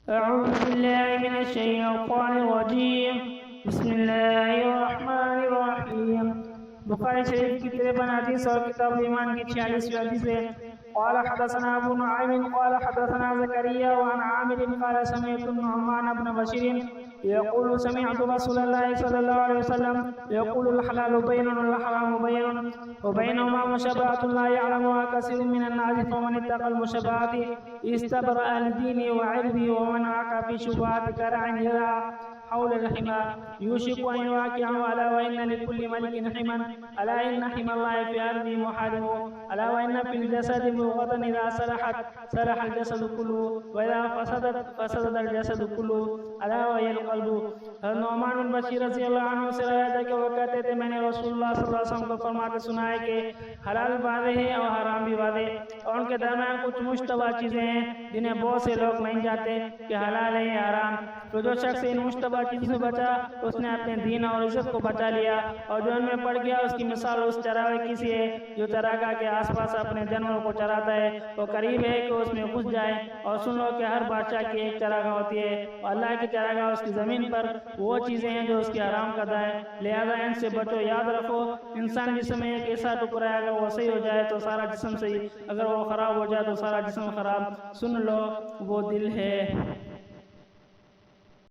أعوذ بالله من الشيطان الرجيم بسم الله الرحمن الرحيم बुखारी शरीफ की 53 हदीस और किताब ईमान की 46वीं हदीस है। قال حدثنا ابو نعيم قال حدثنا زكريا وعن عامر قال سمعت النعمان بن بشير يقول سمعت رسول الله صلى الله عليه وسلم يقول الحلال بين والحرام بين وبينهما مشابهة لا يعلمها كثير من الناس فمن اتقى المشابهات استبرأ لدينه وعرضه ومن وقع في شبهات كرع يرعى حول الحمى يوشك أن يواقعه ألا وإن لكل ملك حما ألا إن حمى الله في أرضه محارمه ألا وإن في الجسد مضغة إذا صلحت صلح الجسد كله وإذا فسدت فسد الجسد كله ألا وهي القلب। नौमान बिन बशीर रज़ी अल्लाह अन्हु से रिवायत है कि वो कहते थे मैंने रसूलुल्लाह सल्लल्लाहु अलैहि वसल्लम को फरमाते सुना है कि हलाल वादे हैं और हराम भी वादे और उनके दरमियान कुछ मुश्तबा चीज़ें हैं जिन्हें बहुत से लोग नहीं जानते कि हलाल है या हराम। तो जो शख्स इन मुश्तबा चीज़ों से बचा उसने अपने दीन और इज्जत को बचा लिया और जो उनमें पड़ गया उसकी मिसाल उस चरावे की सी है जो चरागाह के आसपास अपने जानवरों को चराता है। वो करीब है कि उसमें घुस जाए। और सुन लो कि हर बादशाह की एक चरागाह होती है और अल्लाह की चरागाह उसकी ज़मीन पर वो चीज़ें हैं जो उसकी हराम करता है, लिहाजा इनसे बचो। याद रखो इंसान जिसमें एक ऐसा टुकड़ा है अगर वो सही हो जाए तो सारा जिस्म सही, अगर वो ख़राब हो जाए तो सारा जिस्म ख़राब। सुन लो वो दिल है।